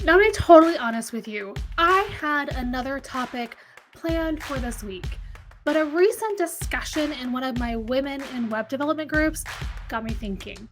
Now, to be totally honest with you, I had another topic planned for this week, but a recent discussion in one of my women in web development groups got me thinking.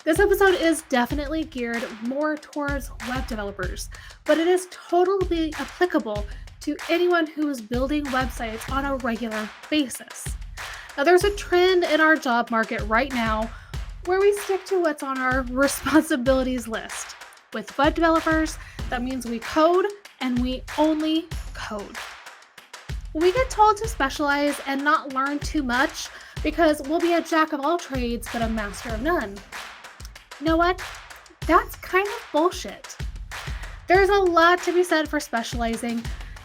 This episode is definitely geared more towards web developers, but it is totally applicable to anyone who is building websites on a regular basis. Now, there's a trend in our job market right now where we stick to what's on our responsibilities list. With web developers, that means we code and we only code. We get told to specialize and not learn too much because we'll be a jack of all trades but a master of none. You know what? That's kind of bullshit. There's a lot to be said for specializing,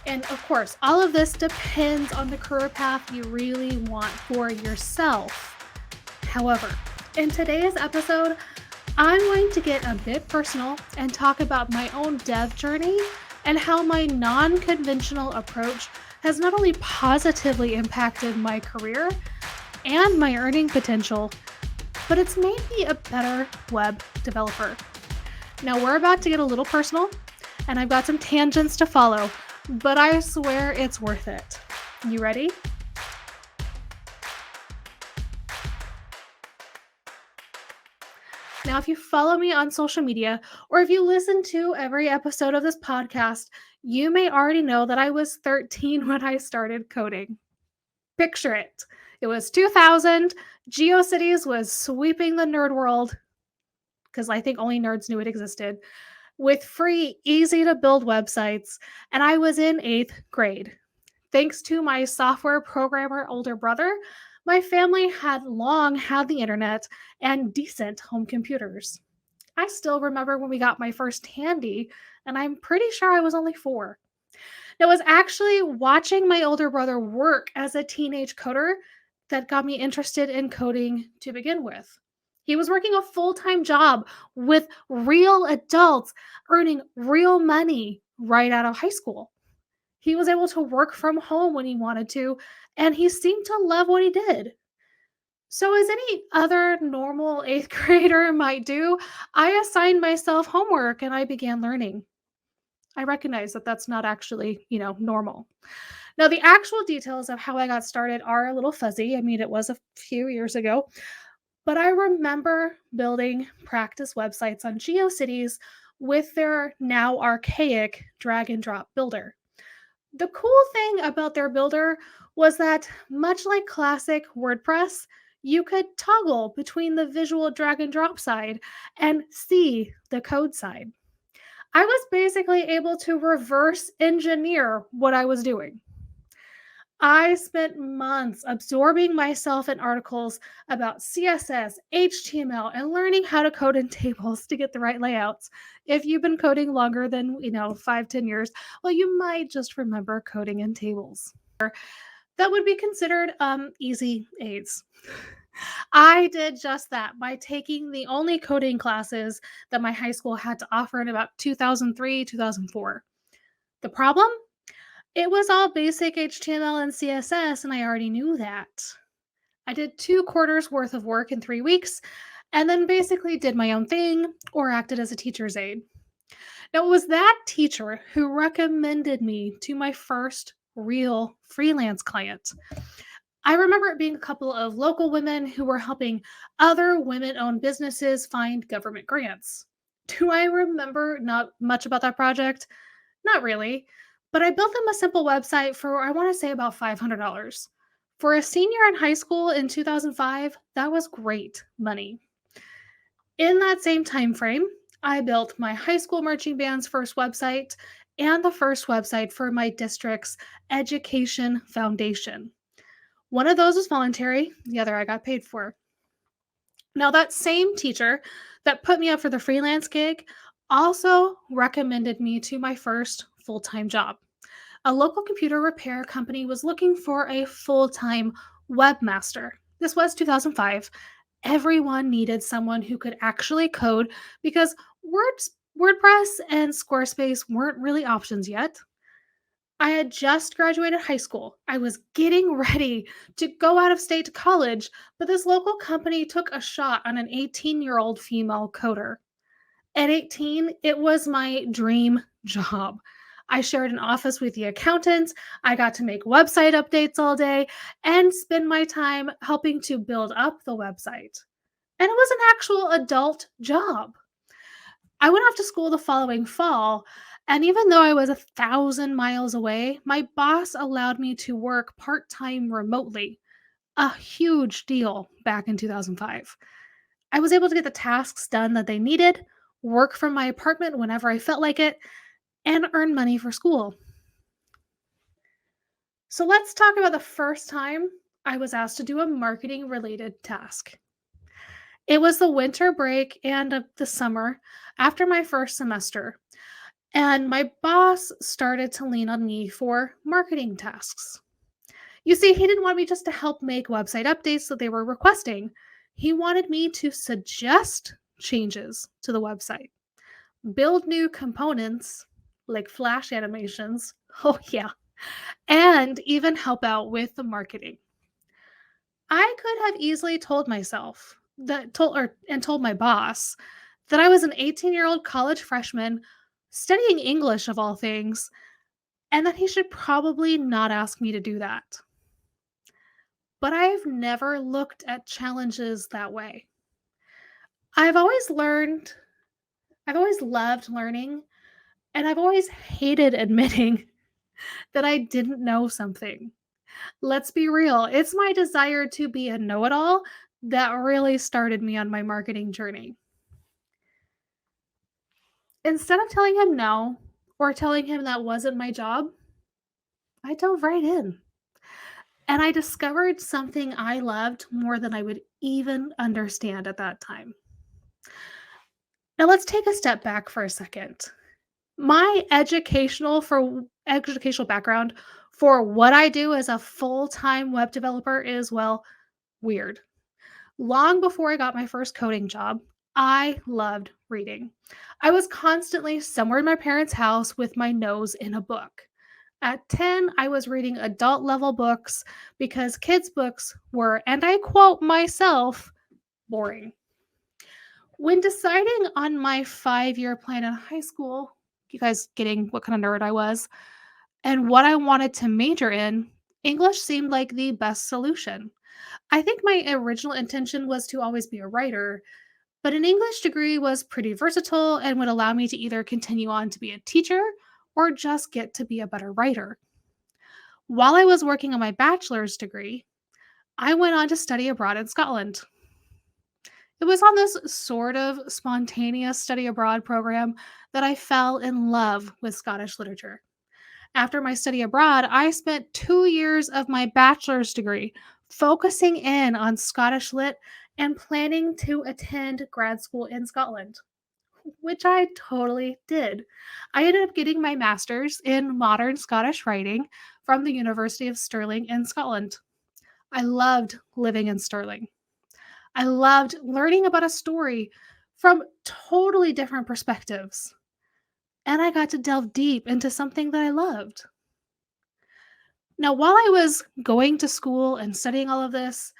and of course, all of this depends on the career path you really want for yourself. However, in today's episode, I'm going to get a bit personal and talk about my own dev journey and how my non conventional approach has not only positively impacted my career and my earning potential, but it's made me a better web developer. Now, we're about to get a little personal, and I've got some tangents to follow, but I swear it's worth it. You ready? Now, if you follow me on social media or if you listen to every episode of this podcast, you may already know that I was 13 when I started coding. Picture it. It was 2000. GeoCities was sweeping the nerd world because I think only nerds knew it existed with free, easy to build websites, and I was in 8th grade. Thanks to my software programmer older brother, my family had long had the internet and decent home computers. I still remember when we got my first handy, and I'm pretty sure I was only 4. It was actually watching my older brother work as a teenage coder that got me interested in coding to begin with. He was working a full time job with real adults earning real money right out of high school. He was able to work from home when he wanted to, and he seemed to love what he did. So, as any other normal 8th grader might do, I assigned myself homework and I began learning. I recognize that that's not actually, normal. Now, the actual details of how I got started are a little fuzzy. I mean, it was a few years ago, but I remember building practice websites on GeoCities with their now archaic drag and drop builder. The cool thing about their builder was that, much like classic WordPress, you could toggle between the visual drag and drop side and see the code side. I was basically able to reverse engineer what I was doing. I spent months absorbing myself in articles about CSS, HTML, and learning how to code in tables to get the right layouts. If you've been coding longer than, 5, 10 years, well, you might just remember coding in tables. That would be considered easy A's. I did just that by taking the only coding classes that my high school had to offer in about 2003, 2004. The problem? It was all basic HTML and CSS, and I already knew that. I did 2 quarters worth of work in 3 weeks, and then basically did my own thing or acted as a teacher's aide. Now, it was that teacher who recommended me to my first real freelance client. I remember it being a couple of local women who were helping other women owned businesses find government grants. Do I remember not much about that project? Not really, but I built them a simple website for, I want to say, about $500. For a senior in high school in 2005, that was great money. In that same time frame, I built my high school marching band's first website and the first website for my district's education foundation. One of those was voluntary, the other I got paid for. Now, that same teacher that put me up for the freelance gig also recommended me to my first full time job. A local computer repair company was looking for a full time webmaster. This was 2005. Everyone needed someone who could actually code because WordPress and Squarespace weren't really options yet. I had just graduated high school. I was getting ready to go out of state to college, but this local company took a shot on an 18-year-old female coder. At 18, it was my dream job. I shared an office with the accountant. I got to make website updates all day and spend my time helping to build up the website. And it was an actual adult job. I went off to school the following fall, and even though I was 1,000 miles away, my boss allowed me to work part time remotely. A huge deal back in 2005. I was able to get the tasks done that they needed, work from my apartment whenever I felt like it, and earn money for school. So let's talk about the first time I was asked to do a marketing related task. It was the winter break and the summer after my first semester, and my boss started to lean on me for marketing tasks. You see, he didn't want me just to help make website updates that they were requesting. He wanted me to suggest changes to the website, build new components like flash animations. Oh, yeah. And even help out with the marketing. I could have easily told myself that told my boss that I was an 18-year-old college freshman studying English of all things and that he should probably not ask me to do that. But I've never looked at challenges that way. I've always learned, I've always loved learning, and I've always hated admitting that I didn't know something. Let's be real, it's my desire to be a know it all that really started me on my marketing journey. Instead of telling him no or telling him that wasn't my job, I dove right in. And I discovered something I loved more than I would even understand at that time. Now let's take a step back for a second. My educational background for what I do as a full-time web developer is, well, weird. Long before I got my first coding job, I loved reading. I was constantly somewhere in my parents' house with my nose in a book. At 10, I was reading adult level books because kids' books were, and I quote myself, boring. When deciding on my 5-year plan in high school, you guys getting what kind of nerd I was, and what I wanted to major in, English seemed like the best solution. I think my original intention was to always be a writer, but an English degree was pretty versatile and would allow me to either continue on to be a teacher or just get to be a better writer. While I was working on my bachelor's degree, I went on to study abroad in Scotland. It was on this sort of spontaneous study abroad program that I fell in love with Scottish literature. After my study abroad, I spent 2 years of my bachelor's degree focusing in on Scottish lit and planning to attend grad school in Scotland, which I totally did. I ended up getting my master's in modern Scottish writing from the University of Stirling in Scotland. I loved living in Stirling. I loved learning about a story from totally different perspectives. And I got to delve deep into something that I loved. Now, while I was going to school and studying all of this,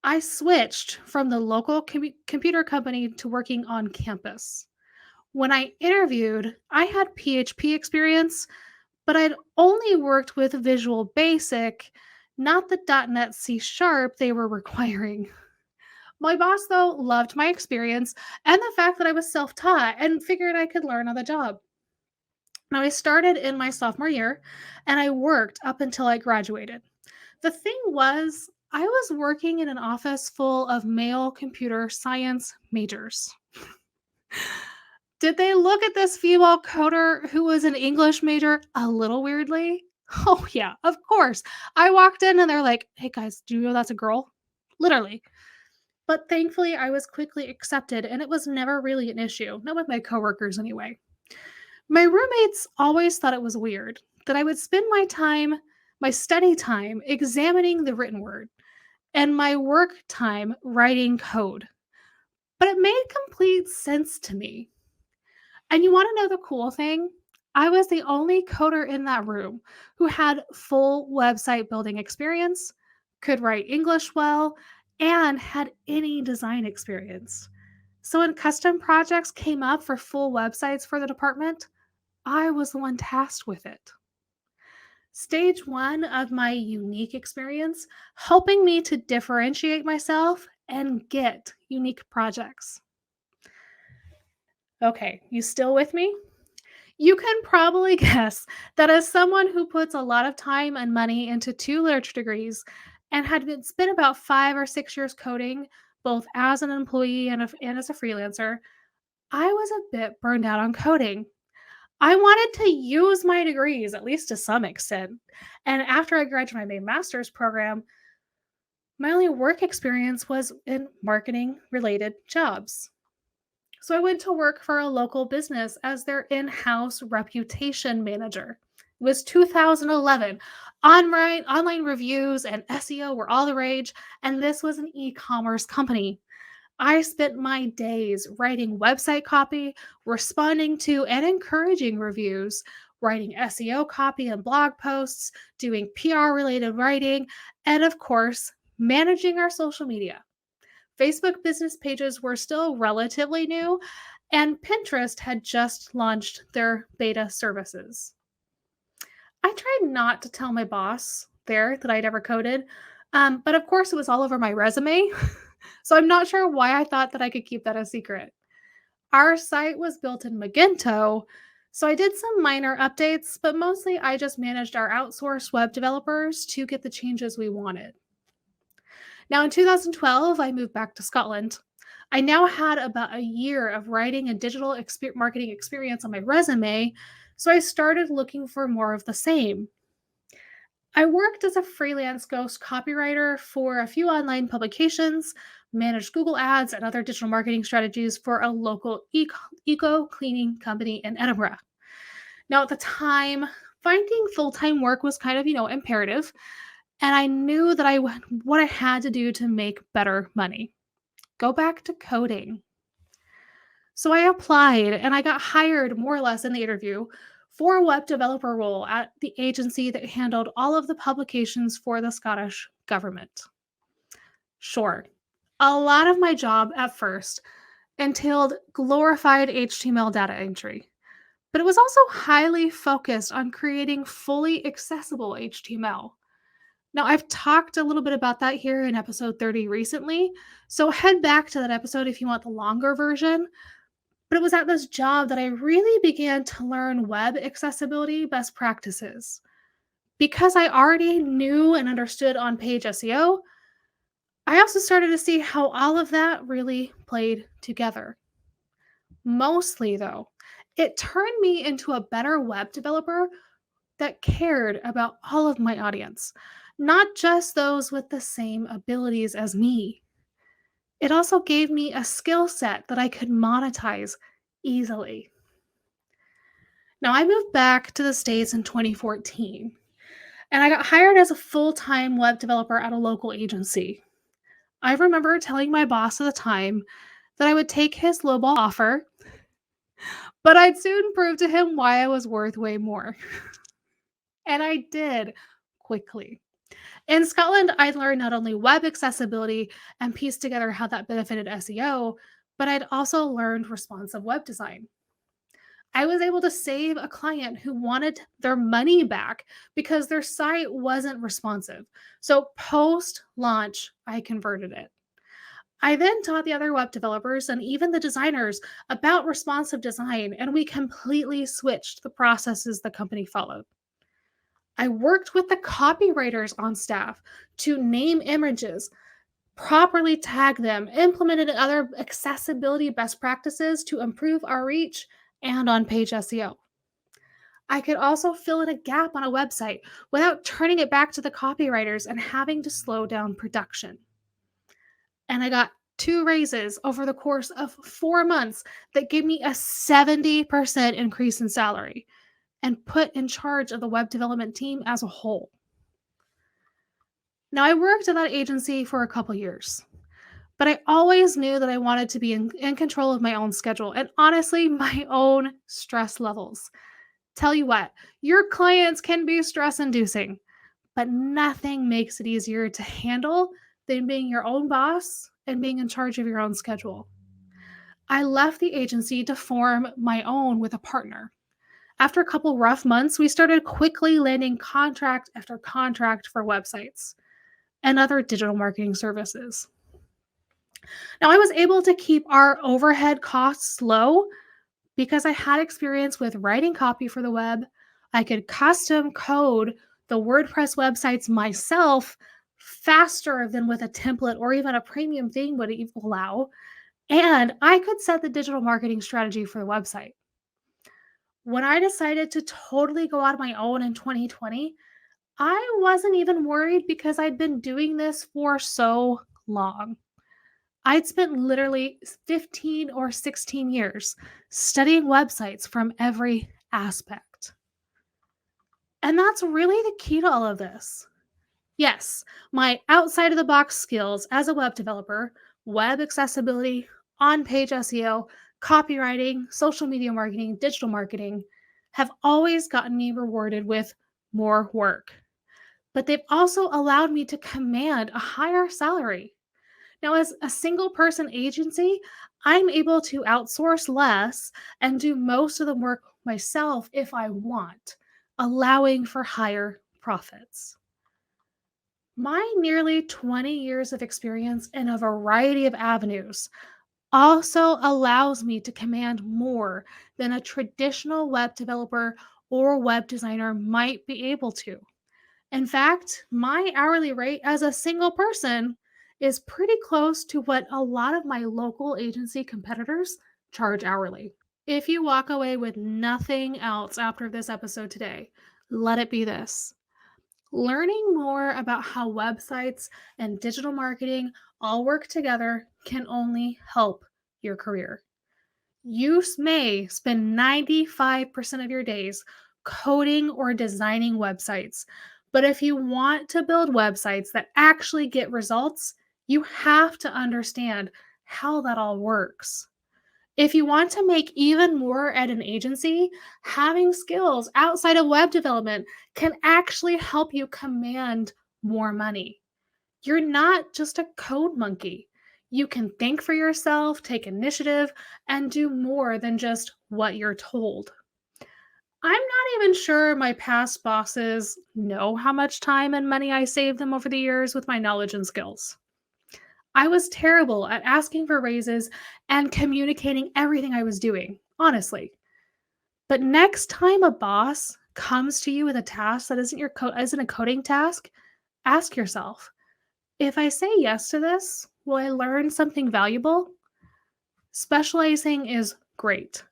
I switched from the local computer company to working on campus. When I interviewed, I had PHP experience, but I'd only worked with Visual Basic, not the .NET C# they were requiring. My boss, though, loved my experience and the fact that I was self taught and figured I could learn on the job. Now, I started in my sophomore year and I worked up until I graduated. The thing was, I was working in an office full of male computer science majors. Did they look at this female coder who was an English major a little weirdly? Oh, yeah, of course. I walked in and they're like, hey guys, do you know that's a girl? Literally. But thankfully, I was quickly accepted and it was never really an issue, not with my coworkers anyway. My roommates always thought it was weird that I would spend my study time, examining the written word and my work time writing code. But it made complete sense to me. And you want to know the cool thing? I was the only coder in that room who had full website building experience, could write English well, and had any design experience. So when custom projects came up for full websites for the department, I was the one tasked with it. Stage one of my unique experience, helping me to differentiate myself and get unique projects. Okay, you still with me? You can probably guess that as someone who puts a lot of time and money into two literature degrees and spent about 5 or 6 years coding, both as an employee and as a freelancer, I was a bit burned out on coding. I wanted to use my degrees, at least to some extent. And after I graduated my master's program, my only work experience was in marketing related jobs. So I went to work for a local business as their in house reputation manager. It was 2011. Online reviews and SEO were all the rage, and this was an e commerce company. I spent my days writing website copy, responding to and encouraging reviews, writing SEO copy and blog posts, doing PR related writing, and of course, managing our social media. Facebook business pages were still relatively new, and Pinterest had just launched their beta services. I tried not to tell my boss there that I'd ever coded, but of course, it was all over my resume. So I'm not sure why I thought that I could keep that a secret. Our site was built in Magento, so I did some minor updates, but mostly I just managed our outsourced web developers to get the changes we wanted. Now, in 2012, I moved back to Scotland. I now had about a year of writing and marketing experience on my resume, so I started looking for more of the same. I worked as a freelance ghost copywriter for a few online publications, managed Google Ads and other digital marketing strategies for a local eco cleaning company in Edinburgh. Now, at the time, finding full time work was kind of, imperative. And I knew that what I had to do to make better money. Go back to coding. So I applied and I got hired more or less in the interview for a web developer role at the agency that handled all of the publications for the Scottish government. Sure, a lot of my job at first entailed glorified HTML data entry, but it was also highly focused on creating fully accessible HTML. Now, I've talked a little bit about that here in episode 30 recently, so head back to that episode if you want the longer version. But it was at this job that I really began to learn web accessibility best practices. Because I already knew and understood on page SEO, I also started to see how all of that really played together. Mostly, though, it turned me into a better web developer that cared about all of my audience, not just those with the same abilities as me. It also gave me a skill set that I could monetize easily. Now, I moved back to the States in 2014, and I got hired as a full time web developer at a local agency. I remember telling my boss at the time that I would take his lowball offer, but I'd soon prove to him why I was worth way more. And I did quickly. In Scotland, I learned not only web accessibility and pieced together how that benefited SEO, but I'd also learned responsive web design. I was able to save a client who wanted their money back because their site wasn't responsive. So, post launch, I converted it. I then taught the other web developers and even the designers about responsive design, and we completely switched the processes the company followed. I worked with the copywriters on staff to name images, properly tag them, implemented other accessibility best practices to improve our reach and on page SEO. I could also fill in a gap on a website without turning it back to the copywriters and having to slow down production. And I got 2 raises over the course of 4 months that gave me a 70% increase in salary and put in charge of the web development team as a whole. Now, I worked at that agency for a couple years, but I always knew that I wanted to be in control of my own schedule and honestly, my own stress levels. Tell you what, your clients can be stress inducing, but nothing makes it easier to handle than being your own boss and being in charge of your own schedule. I left the agency to form my own with a partner. After a couple rough months, we started quickly landing contract after contract for websites and other digital marketing services. Now, I was able to keep our overhead costs low because I had experience with writing copy for the web. I could custom code the WordPress websites myself faster than with a template or even a premium thing would allow. And I could set the digital marketing strategy for the website. When I decided to totally go out on my own in 2020, I wasn't even worried because I'd been doing this for so long. I'd spent literally 15 or 16 years studying websites from every aspect. And that's really the key to all of this. Yes, my outside of the box skills as a web developer, web accessibility, on page SEO, copywriting, social media marketing, digital marketing have always gotten me rewarded with more work. But they've also allowed me to command a higher salary. Now, as a single person agency, I'm able to outsource less and do most of the work myself if I want, allowing for higher profits. My nearly 20 years of experience in a variety of avenues also allows me to command more than a traditional web developer or web designer might be able to. In fact, my hourly rate as a single person is pretty close to what a lot of my local agency competitors charge hourly. If you walk away with nothing else after this episode today, let it be this. Learning more about how websites and digital marketing all work together can only help your career. You may spend 95% of your days coding or designing websites, but if you want to build websites that actually get results, you have to understand how that all works. If you want to make even more at an agency, having skills outside of web development can actually help you command more money. You're not just a code monkey. You can think for yourself, take initiative, and do more than just what you're told. I'm not even sure my past bosses know how much time and money I saved them over the years with my knowledge and skills. I was terrible at asking for raises and communicating everything I was doing, honestly. But next time a boss comes to you with a task that isn't a coding task, ask yourself, if I say yes to this, will I learn something valuable? Specializing is great,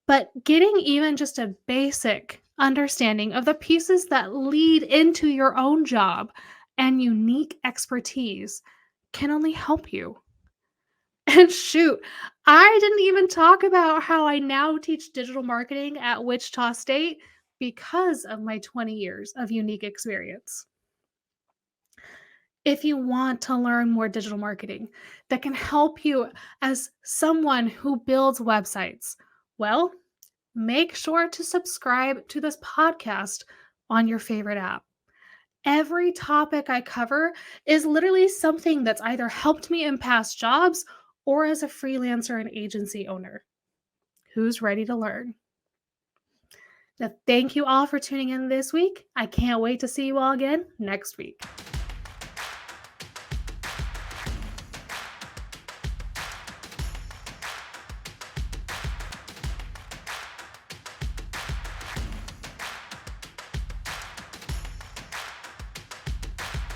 but getting even just a basic understanding of the pieces that lead into your own job and unique expertise can only help you. And shoot, I didn't even talk about how I now teach digital marketing at Wichita State because of my 20 years of unique experience. If you want to learn more digital marketing that can help you as someone who builds websites, well, make sure to subscribe to this podcast on your favorite app. Every topic I cover is literally something that's either helped me in past jobs or as a freelancer and agency owner. Who's ready to learn? Now, thank you all for tuning in this week. I can't wait to see you all again next week.